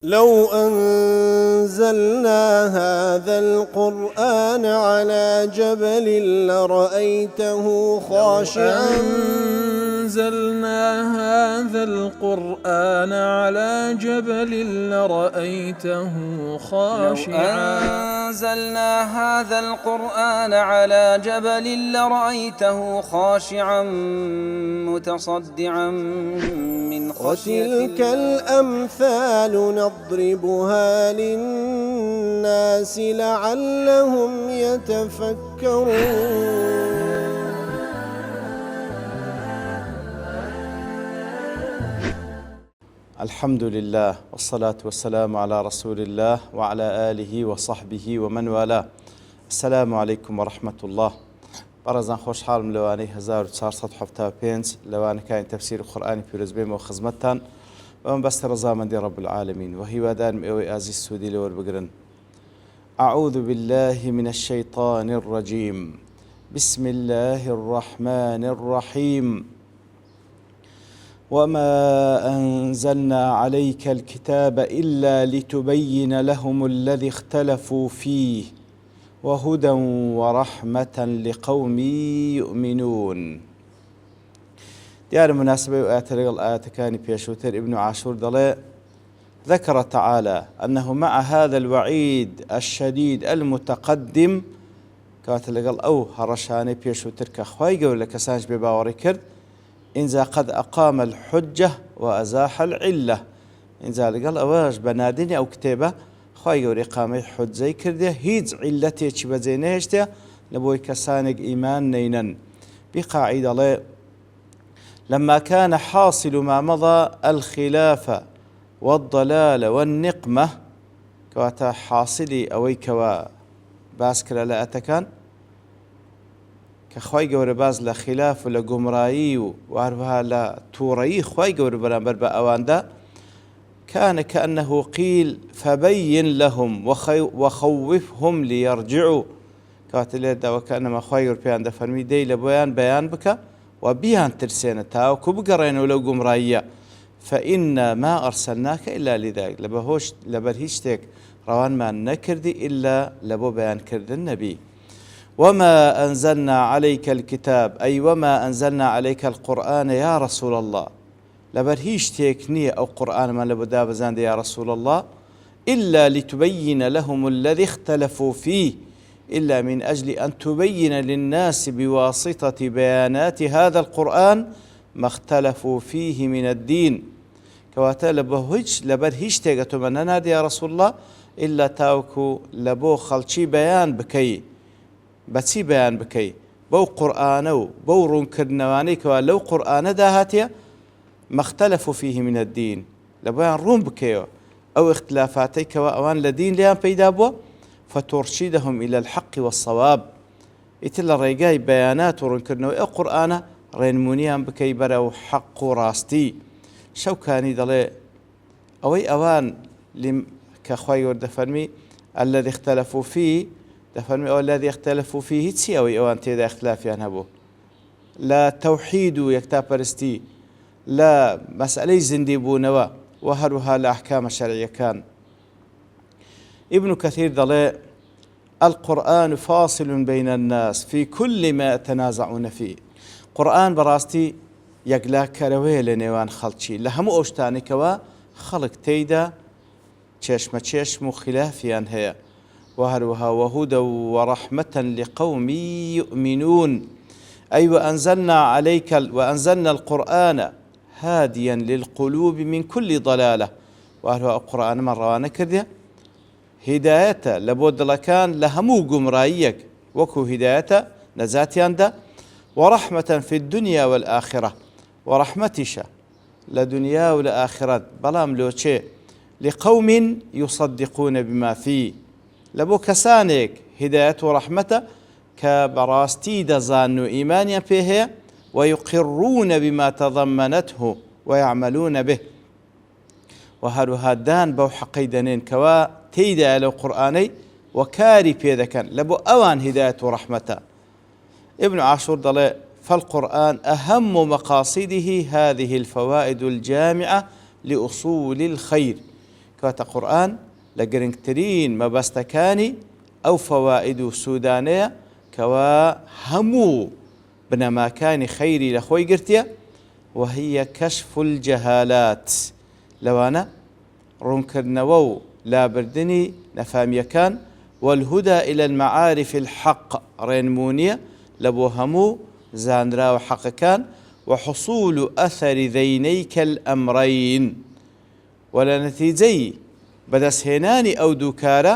لو أنزلنا هذا القرآن على جبل لرأيته خاشعا أنزلنا هذا القرآن على جبل لرأيته خاشعا أنزلنا هذا القرآن على جبل لرأيته خاشعا متصدعا من خشية وتلك الأمثال نضربها للناس لعلهم يتفكرون. الحمد لله والصلاة والسلام على رسول الله وعلى آله وصحبه ومن والاه. السلام عليكم ورحمة الله. برزان خوش حالم لواني 1475 لواني كان تفسير القرآن في رزبين وخزمتان ومن بس رزامن دي رب العالمين وهي ودان مئوي آزي السودي لور بقرن. أعوذ بالله من الشيطان الرجيم. بسم الله الرحمن الرحيم. وما أنزلنا عليك الكتاب إلا لتبين لهم الذي اختلفوا فيه وهدى ورحمة لقوم يؤمنون. ديار مناسبة وآيات الآيات كان بيشوتر ابن عاشور ضلي ذكر تعالى أنه مع هذا الوعيد الشديد المتقدم كاتلقل أو هرشاني بيشوتر كخواي قول لك سانج بباوري كرد إنذا قد أقام الحجة وأزاح العلة. إنذا لقال أواج بنادني أو كتابة خواهي قول إقامي حجة كرده هيد علتي شبزينيشته لبوي كسانق إيمان نينن بقاعدة لي لما كان حاصل ما مضى الخلافة والضلال والنقمة كواتا حاصلي أويكوا باسكرا لا أتكان كخواي قور باز لخلاف لقمرائي وعرفها لا توري خواي قور برامبر بأواندا كان كأنه قيل فبين لهم وخوفهم ليرجعوا كاتلي دا وكأنما خواي قور بيان دا فرمي دي لبيان بيان بك وبيان ترسين تاو كبقرين ولو قمرائية فإنا ما أرسلناك إلا لذلك لبرهشتك روان ما نكردي إلا لبو بيان كرد النبي. وما أنزلنا عليك الكتاب أي وما أنزلنا عليك القرآن يا رسول الله لبرهيش تيكنية أو قرآن ما لبدا بزاند يا رسول الله إلا لتبين لهم الذي اختلفوا فيه إلا من أجل أن تبين للناس بواسطة بيانات هذا القرآن ما اختلفوا فيه من الدين كواتا لبرهيش تيكتو مننا يا رسول الله إلا تاوكو لبو خلشي بيان بكي بچی بيان بكي بو قرآنو بو رونكرنواني كوا لو قرآن داهاتيا ما اختلفوا فيه من الدين لبيان رون بكيو أو اختلافاتي كوا أوان لدين ليان بيدابوا فترشدهم إلى الحق والصواب إتلا ريقاي بيانات ورونكرنواني أو قرآن رينمونيان بكي برو حق راستي شو كاني دلي أوي أوان كخواي ورد فرمي الذي اختلفوا فيه دفرمي أو الذي اختلفوا فيه تسيوي أو أنت إذا اختلاف ينهبه لا توحيد يكتاب برستي لا مسألة زنديبونوا وهرها الأحكام الشرعية كان ابن كثير ضلي القرآن فاصل بين الناس في كل ما يتنازعون فيه قرآن براستي يقلا كروي لنيوان خلشي لهم أوشتاني كوا خلق تيدا تشمو خلافيان هي وهروها وهدى ورحمة لقوم يؤمنون أي وأنزلنا القرآن هاديا للقلوب من كل ضلالة وهروها القرآن مرة ونكرده هداية لبود لكان لهمو قمرايك وكو هداية نزاتي عنده ورحمة في الدنيا والآخرة ورحمتش لدنيا والآخرة بلام لوشي لقوم يصدقون بما فيه لبو كسانك هداية ورحمة كبراستي دزان إيمانيا فيه ويقرون بما تضمنته ويعملون به وهلو هادان بو حقيدنين كوا تيدا لو قرآني وكاري بيذا كان لبو أوان هداية ورحمة. ابن عاشور ضلي فالقرآن أهم مقاصده هذه الفوائد الجامعة لأصول الخير کەواتە قورئان لە گرنگترین مەبەستەکانی ئەو فەوائد و سوودانەیە کەوا هەموو بنەماکانی خەیری لە خۆی گرتیە، وهي كشف الجهالات لەوانە ڕوونکردنەوە و لابردنی نەفامیەکان، والهدى إلى المعارف الحق ڕێنمونیە لە بۆ هەموو زانراوە حەقەکان، وحصول أثر ذينيك الأمرين ولنتيجي بەدەستهێنانی ئەو دوو کارە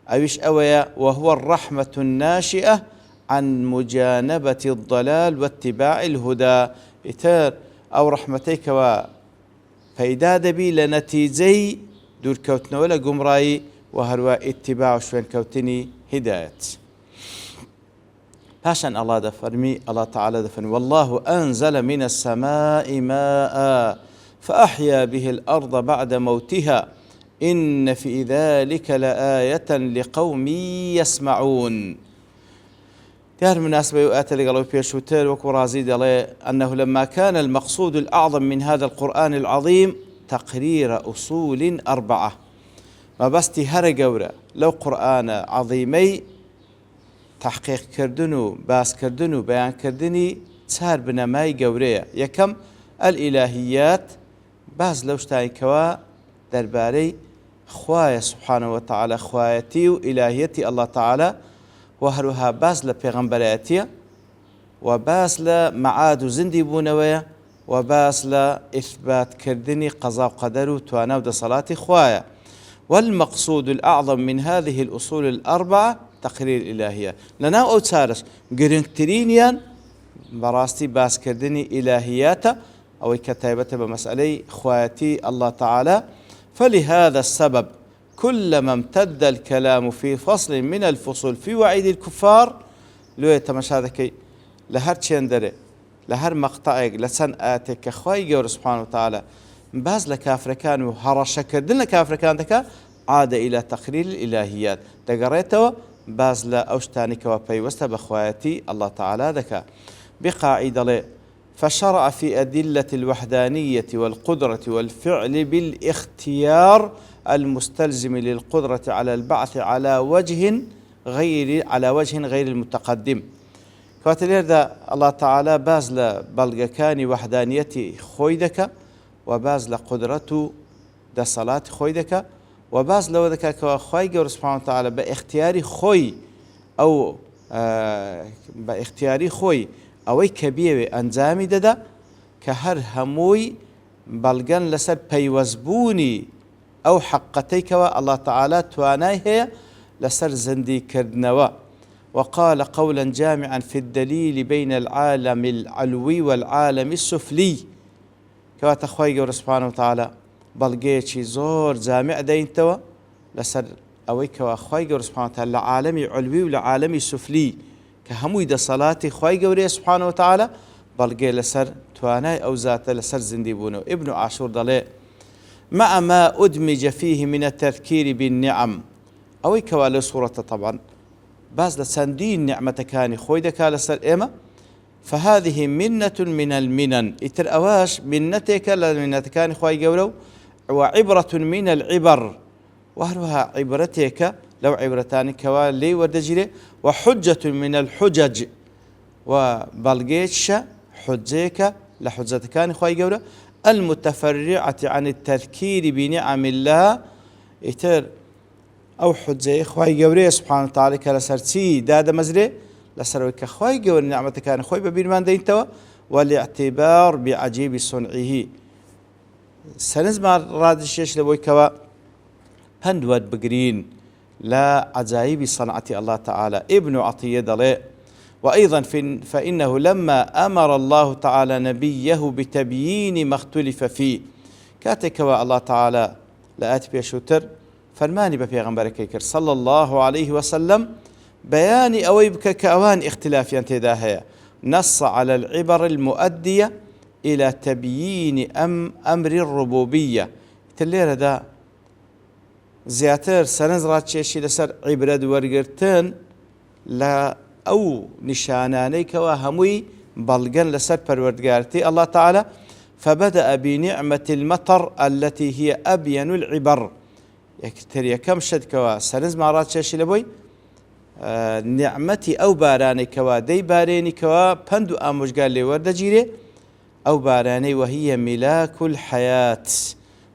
ئەویش ئەوەیە وهو الرحمة الناشئة عن مجانبة الضلال واتباع الهدى. ئیتر ئەو ڕەحمەتەیەکەوە پەیدا دەبی لە نەتیجەی دوورکەوتنەوە لە گومڕایی و هەروە ئیتیباع و شوێنکەوتنی هیدایەت. پاشان الله دەفەرمی، الله تعالى دەفەرمی والله أنزل من السماء ماء فأحيا به الأرض بعد موتها إن في ذلك لآية لقوم يسمعون. دار مناسبة وآت لقلوا بيشوتر وكرازي دلي أنه لما كان المقصود الأعظم من هذا القرآن العظيم تقرير أصول 4 ما بستي هرقورة لو قرآن عظيمي تحقيق كردنو باس كردنو بيان كردني تسار بنماي قورية يكم الإلهيات باز لوشتاي كوا درباري خوايا سبحانه وتعالى خوايتي وإلهيتي الله تعالى وهروها باز لبيغمبرياتية وباز لمعاد زندي بونوية وباز لإثبات كردني قضاء وقدر وتوانا ود صلاة خوايا. والمقصود الأعظم من هذه الأصول 4 تقرير الإلهية لنا أو تسارس قرنكترينيان براستي باز كردني إلهيات أو كتابة بمسألة خوايتي الله تعالى. فلهذا السبب كلما امتد الكلام في فصل من الفصول في وعيد الكفار لو يتمشاذكي لهر تشندري لهر مقطعك لسن آتك خواي جور سبحانه وتعالى باز لكافركان وهرش كردن لكافركان دكا عاد إلى تقرير الإلهيات تقريته باز لا أوشتانك وبيوست بخواتي الله تعالى دكا بقاعدة لي. فشرع في أدلة الوحدانية والقدرة والفعل بالاختيار المستلزم للقدرة على البعث على وجه غير المتقدم. كواتلير دا الله تعالى باز لبلغكاني وحدانيتي خويدك وباز لقدرته دا صلاة خويدك وباز لو ذكا كخواي جور سبحانه وتعالى باختياري خوي أو باختياري خوي أوي كبير أنزامي ددا كهر هموي بلغن لسر بيوزبوني أو حقتيك الله تعالى تواناي هي لسر زندي كردنوا. وقال قولا جامعا في الدليل بين العالم العلوي والعالم السفلي كوا تخوي جور سبحانه وتعالى بلغيتشي زور جامع دينتوا لسر أوي كوا خوي جور سبحانه وتعالى لعالمي علوي ولعالمي سفلي كهموي دا صلاتي خوي جوري سبحانه وتعالى بلغي لسر تواناي أو ذات لسر زندي بونو. ابن عاشور دلي مع ما أدمج فيه من التذكير بالنعم أوي كوا سورة طبعا باز لسندين نعمة كاني خوي دكا لسر إيما فهذه منة من المنن إتر أواش منتك لمنة كاني خوي جورو وعبرة من العبر وهروها عبرتك لو عبرتان كوا لي ودجري وحجة من الحجج وبلغيتش حجيك لحجة كاني خوي جورو المتفرعة عن التذكير بنعم الله إتر أو حجة خوي جوري سبحانه وتعالى كالسرتي داد مزري لسروك خوي جوري نعمة كان خوي ببيرمان دينتوا والاعتبار بعجيب صنعه سنزمع رادشيش لبوي كوا هندود بقرين لا عجائب صنعة الله تعالى. ابن عطية دلي وأيضا فإنه لما أمر الله تعالى نبيه بتبيين ما اختلف فيه كاتكوا الله تعالى لآت بيشوتر فرماني ببيغمبرك صلى الله عليه وسلم بياني أويبك كأوان اختلاف ينتداهيا نص على العبر المؤدية إلى تبيين أمر الربوبية. تلير دا زياتر سنزرات شيشي لسر عبرة ورقرتن لا أو نشانانيك وهموي بلغن لسر پروردگارتي الله تعالى. فبدأ بنعمة المطر التي هي أبين العبر يكتر كم شد كوا سنز مرات شاشي لبوي نعمتي أو باراني كوا دي باريني كوا بندو آموش قال لي ورد جيري أو باراني وهي ملاك الحياة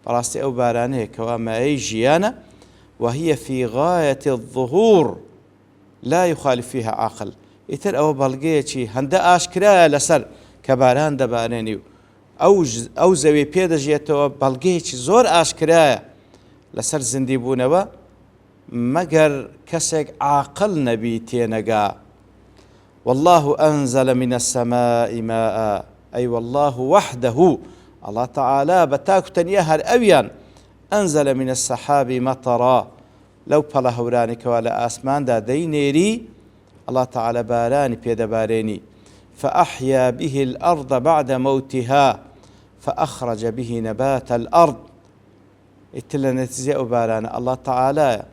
براستي أو باراني كوا ما يجيانا وهي في غاية الظهور لا يخالف فيها عاقل يتر أو بلغيتي هندا أشكرا لسر كباران دباريني أو زوي بيدا جيتو بلغيتي زور أشكرا لسر زنديبونوا مگر كسك عاقل نبي تينقا والله أنزل من السماء ماء أي والله وحده الله تعالى بتاكو تنيهر أبيان أنزل من السحاب مطرا لو بلا هورانك ولا آسمان دا دينيري الله تعالى باراني بيد باريني فأحيا به الأرض بعد موتها فأخرج به نبات الأرض اتلا نتزيء بارانا الله تعالى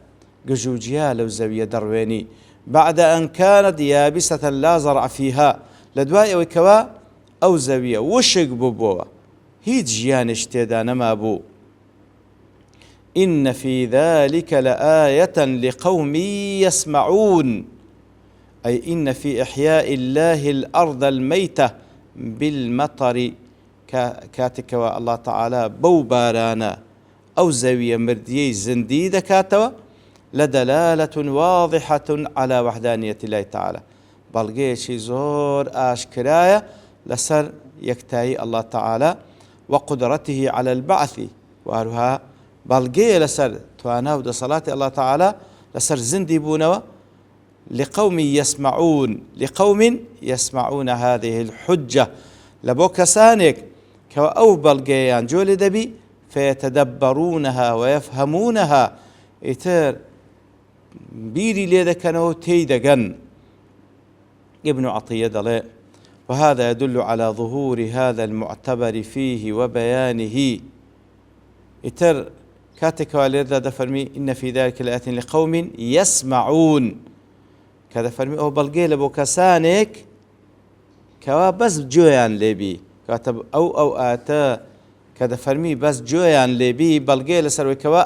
قجوجيا لو زاوية درويني بعد أن كانت يابسة لا زرع فيها لدواء وكوا أو زاوية وشق ببوا هيد جيان اشتيدا نما بو إن في ذلك لآية لقوم يسمعون أي إن في إحياء الله الأرض الميتة بالمطر كاتك الله تعالى بو بارانا أو زاوية مرديي زنديدة كاتوا لدلالة واضحة على وحدانية الله تعالى بلغيشي زور آشكرايا لسر يكتاي الله تعالى وقدرته على البعث وهروها بلغي لسر توانا ود صلاة الله تعالى لسر زندي بونوا لقوم يسمعون هذه الحجة لبوكسانك كوا أو بلغيان جول دبي فيتدبرونها ويفهمونها إتر بيري ليدا كانوا تيدقن ابن عطية دلي وهذا يدل على ظهور هذا المعتبر فيه وبيانه إتر كاتك والرد دفرمي إن في ذلك الآيات لقوم يسمعون كذا فرمي أو بلقي لبو كسانك كوا بس جويان لبي كاتب أو آتا كذا فرمي بس جويان لبي بلقي لسروي كوا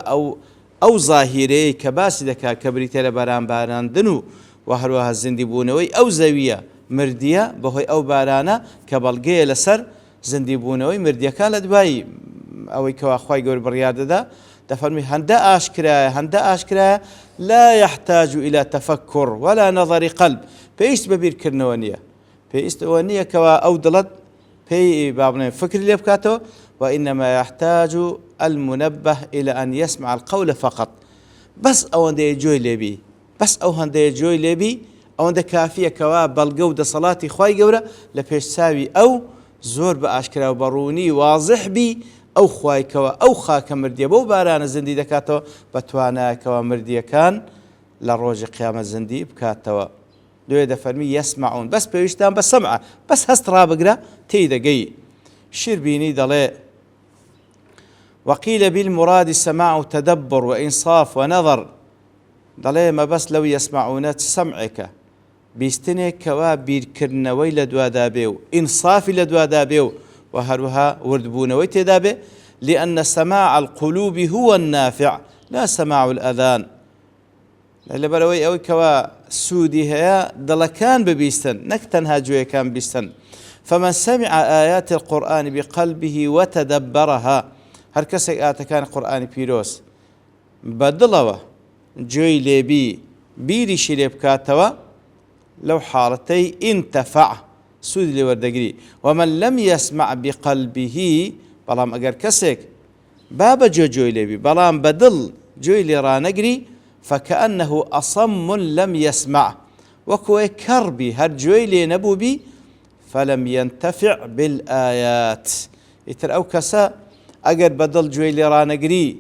أو ظاهري كباس دكا كبريتي لباران باران دنو وهروها الزندي بونوي أو زاوية مردية بهوي أو بارانا كبلقي لسر زندي بونوي مردية كان لدواي أو كوا أخوي قول بريادة دا تفرمي هندا أشكرا لا يحتاج إلى تفكر ولا نظر قلب فيست ببير كرنوانية فيست وانية كوا أو دلت في بابنا فكر اللي بكاتو وإنما يحتاج المنبه إلى أن يسمع القول فقط بس أو هندا جوي لبي أو هندا كافية كوا بالقودة صلاتي خواي قورة لبيش ساوي أو زور بأشكرا وبروني واضح بي أو خواي كوا أو خاك مردية بو بارانا زندي دكاتو بتوانا كوا مردية كان لروج قيامة زندي بكاتو دويدا فرمي يسمعون بس بيشتان بس سمعة بس هسترا بقرا تيدا قي شربيني دلي وقيل بالمراد السماع تدبر وإنصاف ونظر دلي ما بس لو يسمعون سمعك بيستني كوا بيركرنوي لدوا دابيو إنصاف لدوا دابيو وهروها وردبونوي تدابي لأن سماع القلوب هو النافع لا سماع الأذان لأن بروي أوي كوا سودي هيا دلكان ببيستن نكتنها جوية كان بيستن فمن سمع آيات القرآن بقلبه وتدبرها هركسك كان قرآن بيروس بدلوا جوي لبي بيري شريب كاتوا لو حارتي انتفع سود لي وردقري ومن لم يسمع بقلبه بلام أجر كسك بابا جوي لبي بلام بدل جوي لي رانقري فكأنه أصم لم يسمع وكوي كربي هر جوي لي نبوبي فلم ينتفع بالآيات يتر أو كسا أجر بدل جوي لي رانقري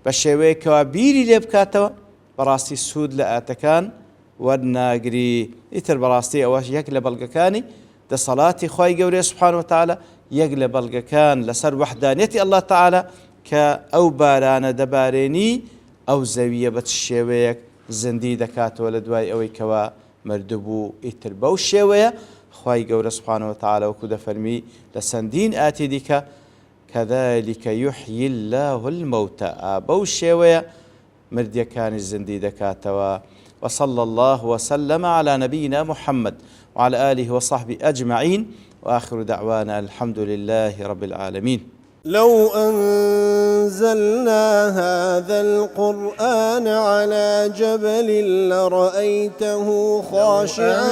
بشوي كوابيري لي بكاتوا براستي السود لآتكان ودناقري يتر براستي أواش يكل بلقكاني ده صلاتي خواي قوري سبحانه وتعالى يقلب القكان لسر وحدانيتي الله تعالى كأو بارانا دباريني أو زاوية بتشيويك زندي دكات ولدواي أوي كوا مردبو يتربو الشيوية خواي قوري سبحانه وتعالى وكذا فرمي لسندين آتي ديكا كذلك يحيي الله الموتى بوشيوية مردي كان الزندي دكاتوا. وصلى الله وسلم على نبينا محمد وعلى آله وصحبه أجمعين، وآخر دعوانا الحمد لله رب العالمين. لو أنزلنا هذا القرآن على جبل لرأيته خاشعا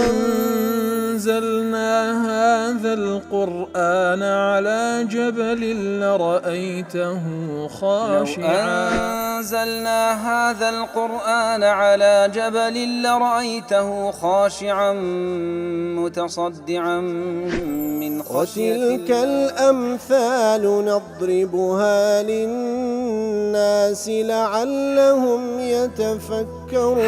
أنزلنا هذا القرآن على جبل لرأيته خاشعا أنزلنا هذا القرآن على جبل لرأيته خاشعا متصدعا من خشية وتلك الأمثال نضربها للناس لعلهم يتفكرون.